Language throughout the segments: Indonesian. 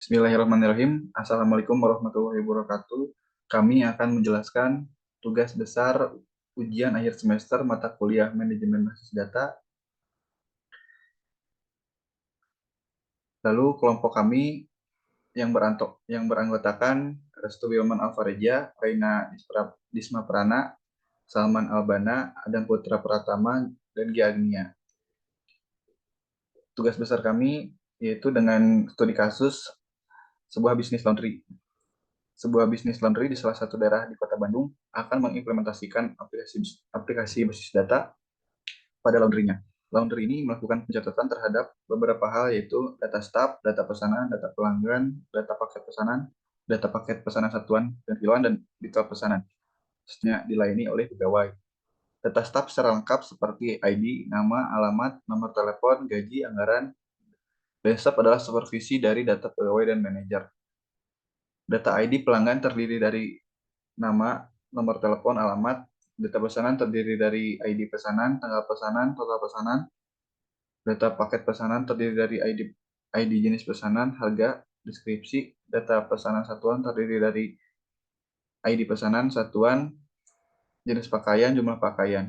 Bismillahirrahmanirrahim. Assalamualaikum warahmatullahi wabarakatuh. Kami akan menjelaskan tugas besar ujian akhir semester mata kuliah Manajemen Basis Data. Lalu kelompok kami yang beranggotakan Restu Wilman Alvareja, Reina Disma Prana, Salman Albana, Adam Putra Pratama, dan Gia Agnia. Tugas besar kami yaitu dengan studi kasus sebuah bisnis laundry. Sebuah bisnis laundry di salah satu daerah di Kota Bandung akan mengimplementasikan aplikasi basis data pada laundrynya. Laundry ini melakukan pencatatan terhadap beberapa hal yaitu data staff, data pesanan, data pelanggan, data paket pesanan satuan dan kiloan, dan detail pesanan. Seterusnya dilayani oleh pegawai. Data staff secara lengkap seperti ID, nama, alamat, nomor telepon, gaji, anggaran. Dan staff adalah supervisi dari data pegawai dan manajer. Data ID pelanggan terdiri dari nama, nomor telepon, alamat. Data pesanan terdiri dari ID pesanan, tanggal pesanan, total pesanan. Data paket pesanan terdiri dari ID jenis pesanan, harga, deskripsi. Data pesanan satuan terdiri dari ID pesanan, satuan, jenis pakaian, jumlah pakaian.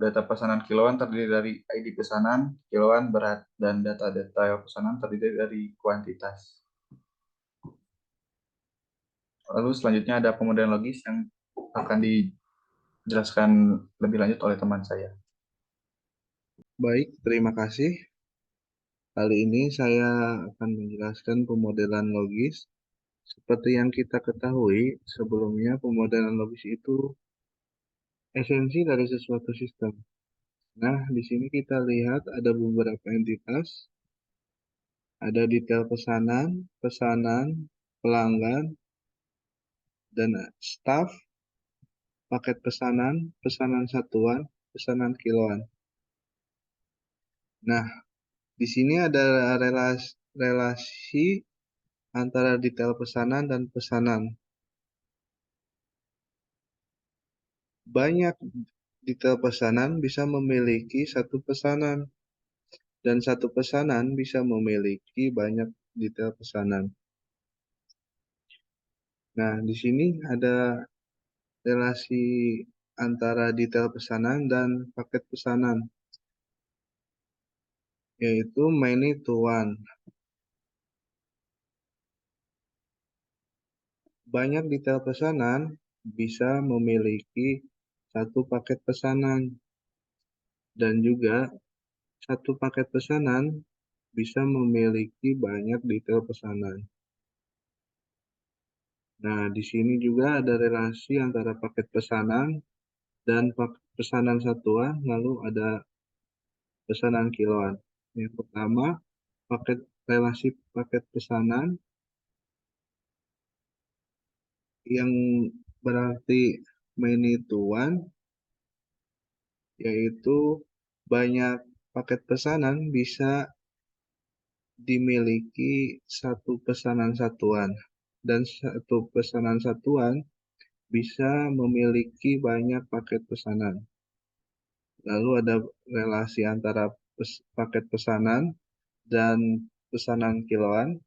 Data pesanan kiloan terdiri dari ID pesanan, kiloan, berat, dan data detail pesanan terdiri dari kuantitas. Lalu selanjutnya ada pemodelan logis yang akan dijelaskan lebih lanjut oleh teman saya. Baik, terima kasih. Kali ini saya akan menjelaskan pemodelan logis. Seperti yang kita ketahui, sebelumnya pemodelan logis itu esensi dari sesuatu sistem. Nah, di sini kita lihat ada beberapa entitas, ada detail pesanan, pelanggan, dan staff, paket pesanan, pesanan satuan, pesanan kiloan. Nah, di sini ada relasi antara detail pesanan dan pesanan. Banyak detail pesanan bisa memiliki satu pesanan, dan satu pesanan bisa memiliki banyak detail pesanan. Nah, di sini ada relasi antara detail pesanan dan paket pesanan, yaitu many to one. Banyak detail pesanan bisa memiliki satu paket pesanan, dan juga satu paket pesanan bisa memiliki banyak detail pesanan. Nah, di sini juga ada relasi antara paket pesanan dan pesanan satuan, lalu ada pesanan kiloan. Yang pertama, relasi paket pesanan yang berarti many to one, yaitu banyak paket pesanan bisa dimiliki satu pesanan satuan, dan satu pesanan satuan bisa memiliki banyak paket pesanan. Lalu ada relasi antara paket pesanan dan pesanan kiloan.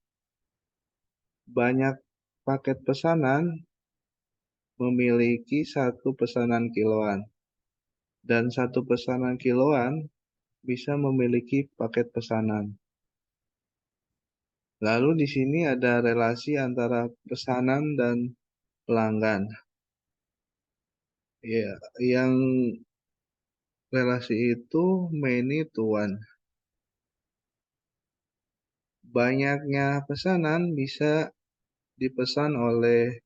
Banyak paket pesanan memiliki satu pesanan kiloan, dan satu pesanan kiloan bisa memiliki paket pesanan. Lalu di sini ada relasi antara pesanan dan pelanggan. Ya, yang relasi itu many to one. Banyaknya pesanan bisa dipesan oleh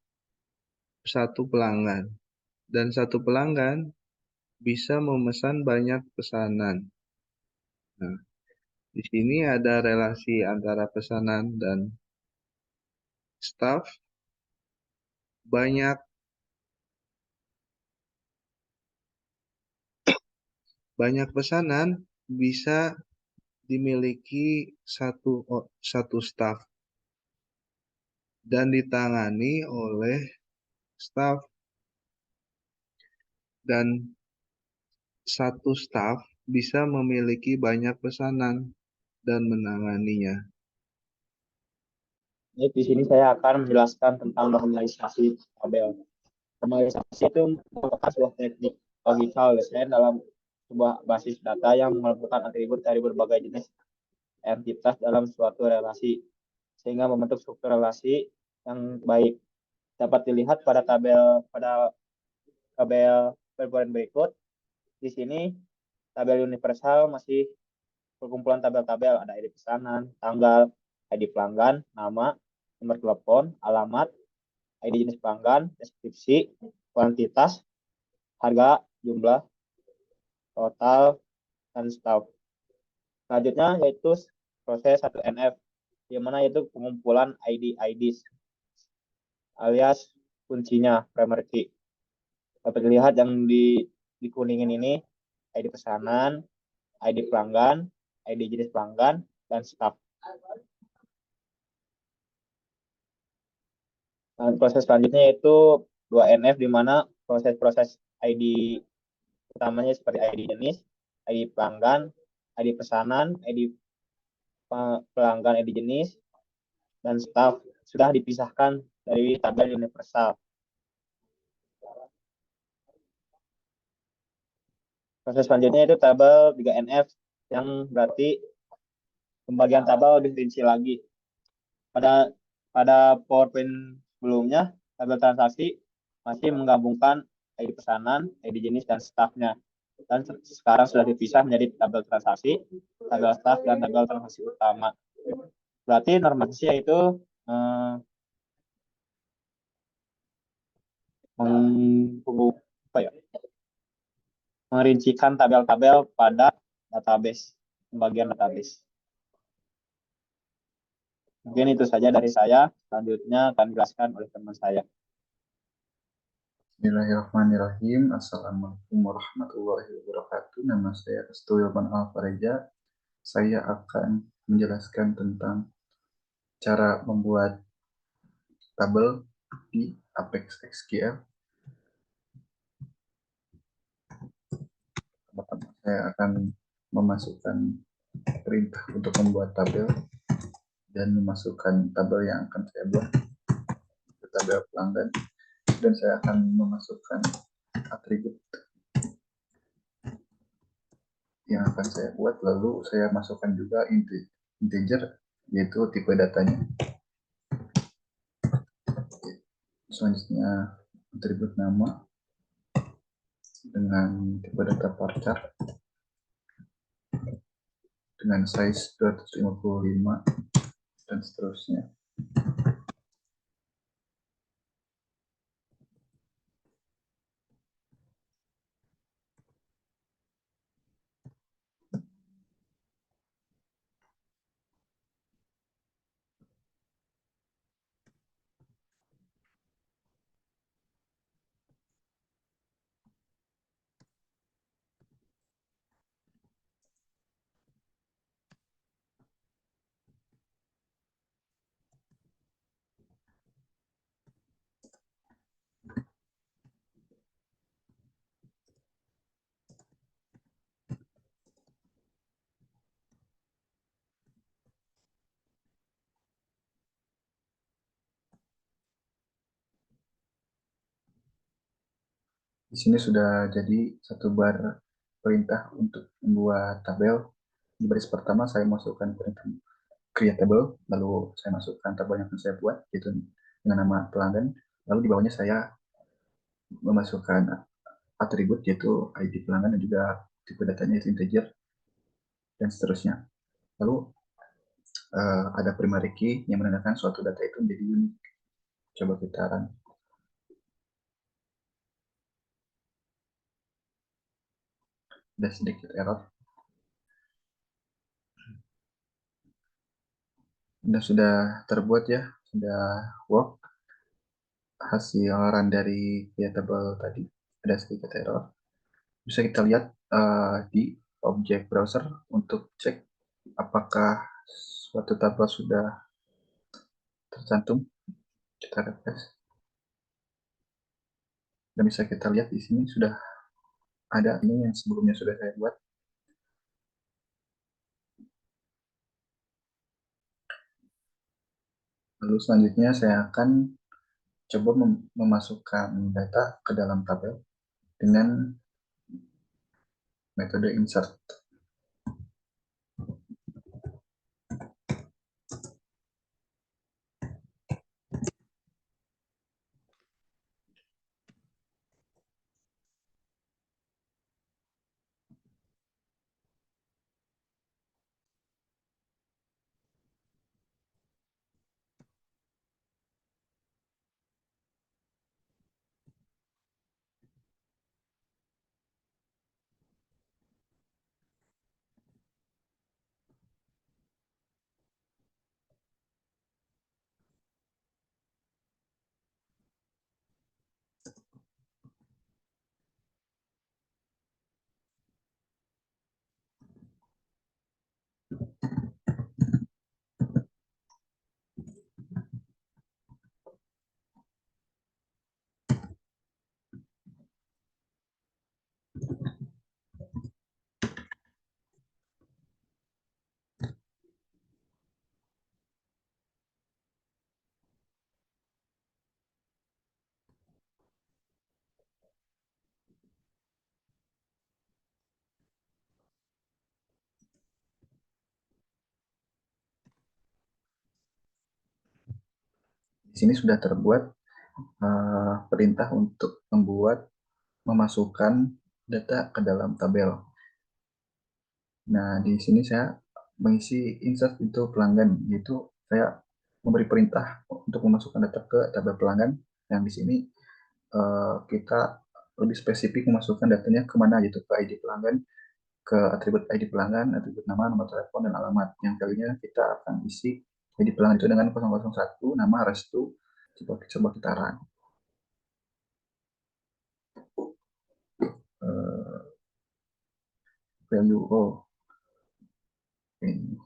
satu pelanggan, dan satu pelanggan bisa memesan banyak pesanan. Nah, di sini ada relasi antara pesanan dan staff. Banyak pesanan bisa dimiliki satu staff dan ditangani oleh staff, dan satu staff bisa memiliki banyak pesanan dan menanganinya. Jadi di sini saya akan menjelaskan tentang normalisasi tabel. Normalisasi itu merupakan sebuah teknik logikal desain dalam sebuah basis data yang mengumpulkan atribut dari berbagai jenis entitas dalam suatu relasi sehingga membentuk struktur relasi yang baik. Dapat dilihat pada tabel berikut. Di sini tabel universal masih perkumpulan tabel-tabel, ada ID pesanan, tanggal, ID pelanggan, nama, nomor telepon, alamat, ID jenis pelanggan, deskripsi, kuantitas, harga, jumlah, total, dan staf. Selanjutnya yaitu proses 1NF, di mana yaitu pengumpulan ID alias kuncinya, primary key. Dapat dilihat yang di kuningin ini ID pesanan, ID pelanggan, ID jenis pelanggan, dan staf. Nah, proses selanjutnya yaitu 2NF, di mana proses-proses ID utamanya seperti ID jenis, ID pelanggan, ID pesanan, ID pelanggan, ID jenis, dan staf sudah dipisahkan dari tabel universal. Proses selanjutnya itu tabel 3NF, yang berarti pembagian tabel lebih rinci lagi. Pada pada PowerPoint sebelumnya, tabel transaksi masih menggabungkan ID pesanan, ID jenis, dan stafnya. Dan sekarang sudah dipisah menjadi tabel transaksi, tabel staf, dan tabel transaksi utama. Berarti normalisasi yaitu eh, apa ya, merincikan tabel-tabel pada database, pembagian database. Mungkin itu saja dari saya. Selanjutnya akan dijelaskan oleh teman saya. Bismillahirrahmanirrahim. Assalamualaikum warahmatullahi wabarakatuh. Nama saya Restu Yoban Alfareja. Saya akan menjelaskan tentang cara membuat tabel di Apex SQL. Pertama, saya akan memasukkan perintah untuk membuat tabel dan memasukkan tabel yang akan saya buat ke tabel pelanggan, dan saya akan memasukkan atribut yang akan saya buat, lalu saya masukkan juga integer, yaitu tipe datanya. Selanjutnya atribut nama dengan tipe data varchar dengan size 255 dan seterusnya. Di sini sudah jadi satu bar perintah untuk membuat tabel. Di baris pertama saya masukkan perintah create table, lalu saya masukkan tabel yang akan saya buat, yaitu dengan nama pelanggan. Lalu di bawahnya saya memasukkan atribut, yaitu ID pelanggan dan juga tipe datanya itu integer, dan seterusnya. Lalu ada primary key yang menandakan suatu data itu menjadi unik. Coba kita run. Ada sedikit error. Sudah terbuat ya, sudah work. Hasil run dari table tadi ada sedikit error. Bisa kita lihat di objek browser untuk cek apakah suatu tabel sudah tercantum. Kita refresh. Dan bisa kita lihat di sini sudah ada ini yang sebelumnya sudah saya buat. Lalu selanjutnya saya akan coba memasukkan data ke dalam tabel dengan metode insert. Di sini sudah terbuat perintah untuk memasukkan data ke dalam tabel. Nah, di sini saya mengisi insert itu pelanggan, yaitu saya memberi perintah untuk memasukkan data ke tabel pelanggan. Yang di sini kita lebih spesifik memasukkan datanya kemana, yaitu ke ID pelanggan, ke atribut ID pelanggan, atribut nama, nomor telepon, dan alamat. Yang kalinya kita akan isi ID pelanggan itu dengan 001, nama, restu, coba kita run. Value, ini.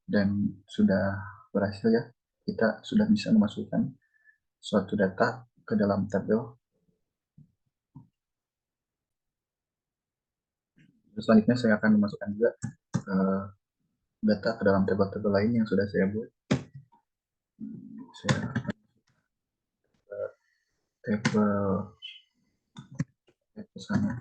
Dan sudah berhasil ya, kita sudah bisa memasukkan suatu data ke dalam tabel. Selanjutnya saya akan memasukkan juga data ke dalam tabel-tabel lain yang sudah saya buat. Saya tabel sana.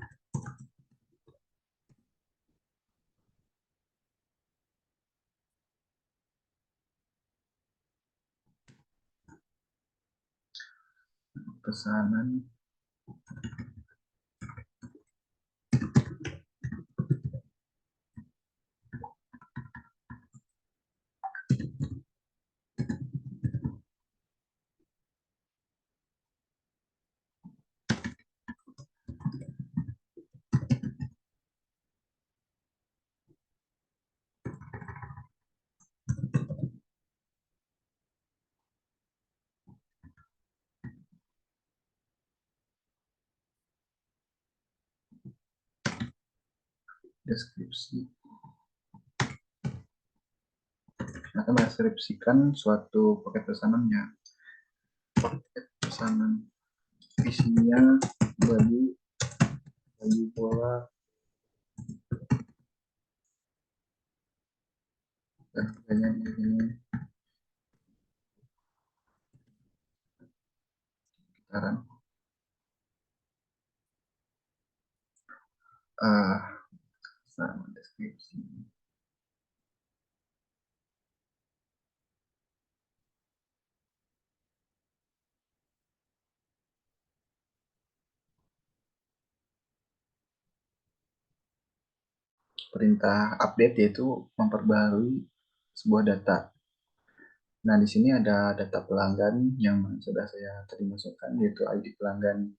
Pesanan deskripsi akan mendeskripsikan suatu paket pesanannya. Pesanan isinya baju bola dan harganya ini sekitaran sama deskripsi. Perintah update yaitu memperbarui sebuah data. Nah, di sini ada data pelanggan yang sudah saya tadi masukkan, yaitu ID pelanggan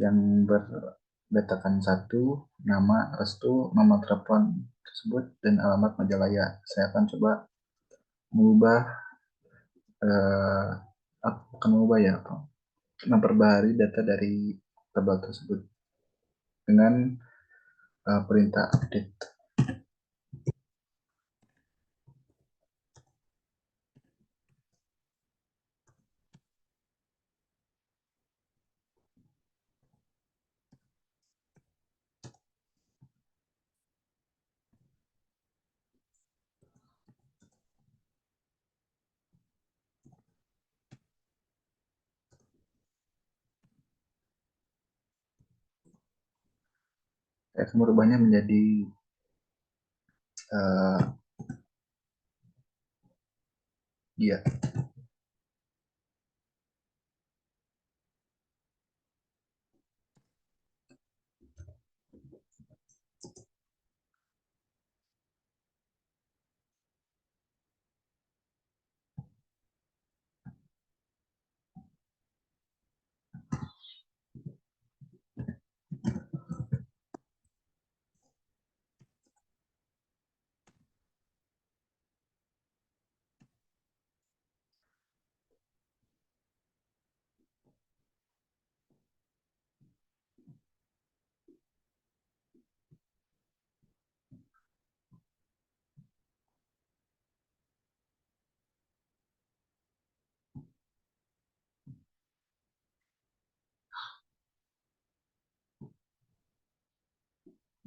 yang berdatakan 1, nama, restu, nomor telepon tersebut, dan alamat Majalaya. Saya akan coba mengubah, ya, memperbarui data dari tabel tersebut dengan perintah update. Saya akan merubahnya menjadi dia.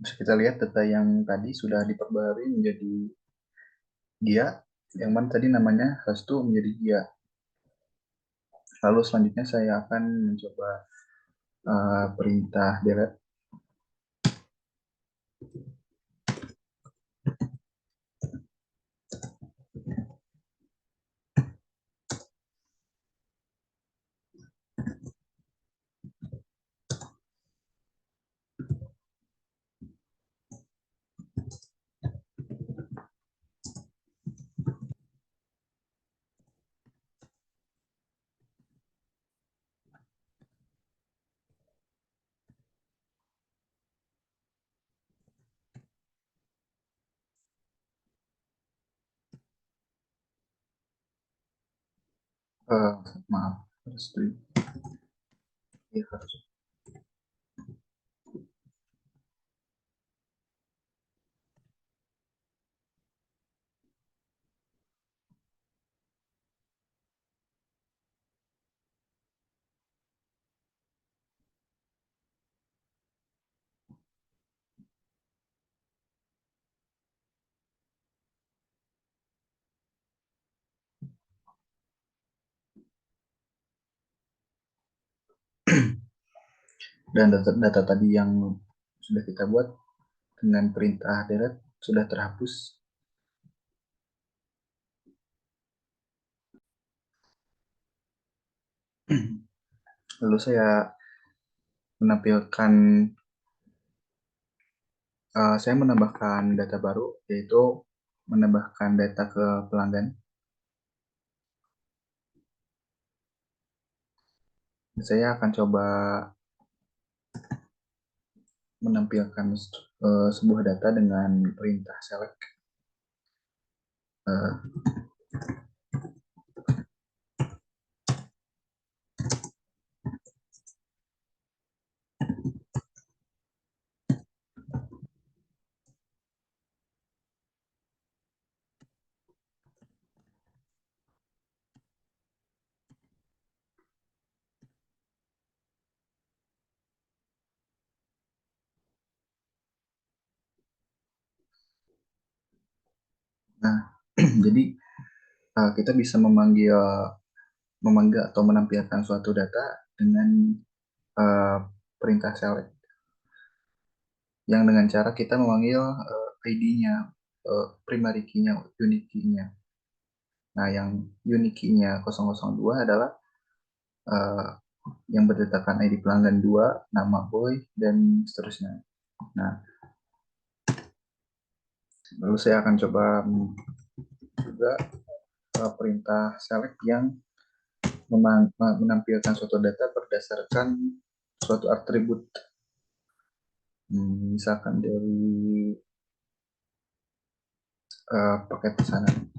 Bisa kita lihat data yang tadi sudah diperbarui menjadi dia, yang mana tadi namanya Hastu menjadi dia. Lalu selanjutnya saya akan mencoba perintah delete. Maaf, harus ya, harus. Dan data tadi yang sudah kita buat dengan perintah delete sudah terhapus. Lalu saya menampilkan, saya menambahkan data baru, yaitu menambahkan data ke pelanggan. Saya akan coba menampilkan sebuah data dengan perintah select. Nah, jadi kita bisa memanggil atau menampilkan suatu data dengan perintah select, yang dengan cara kita memanggil ID-nya, primary key-nya, unique key-nya. Nah, yang unique key-nya 002 adalah yang berdasarkan ID pelanggan 2, nama boy, dan seterusnya. Nah, lalu saya akan coba juga perintah select yang menampilkan suatu data berdasarkan suatu atribut. Misalkan dari paket pesanan.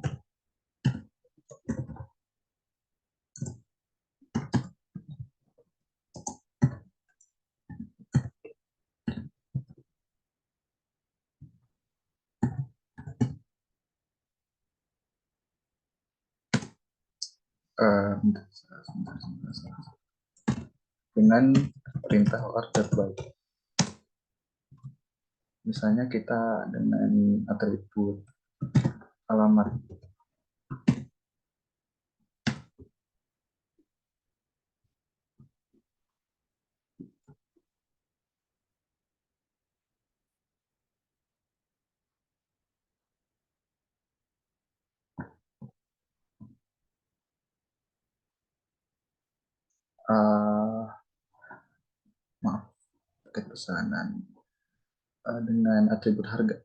Dengan perintah order by. Misalnya kita dengan atribut alamat. uh, maaf, paket pesanan dengan atribut harga.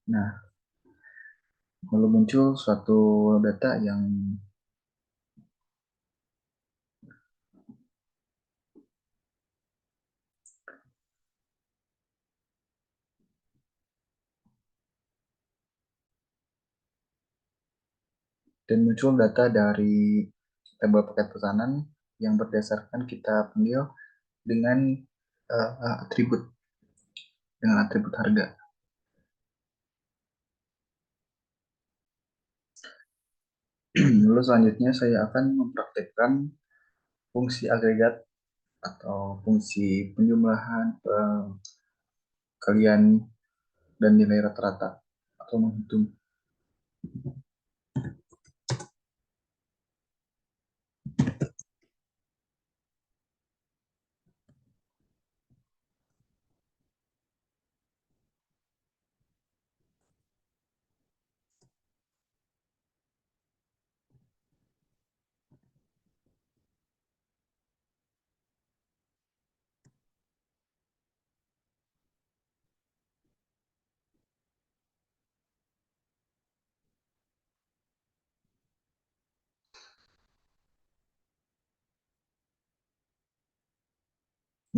Nah, lalu muncul suatu data yang muncul data dari tabel paket pesanan yang berdasarkan kita panggil dengan atribut harga. Lalu selanjutnya saya akan mempraktekkan fungsi agregat atau fungsi penjumlahan kalian dan nilai rata-rata atau menghitung.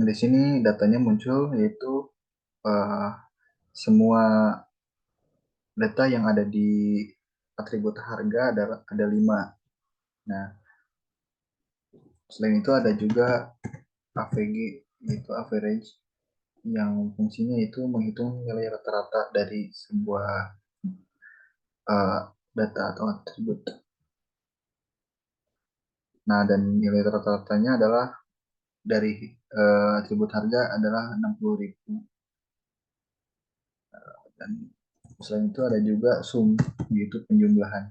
Nah, di sini datanya muncul yaitu semua data yang ada di atribut harga ada 5. Nah, selain itu ada juga AVG, yaitu average, yang fungsinya itu menghitung nilai rata-rata dari sebuah data atau atribut. Nah, dan nilai rata-ratanya adalah dari atribut harga adalah 60.000. Dan selain itu ada juga sum, yaitu penjumlahan.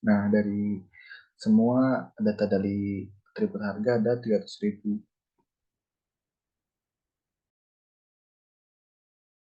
Nah, dari semua data dari atribut harga ada 300.000.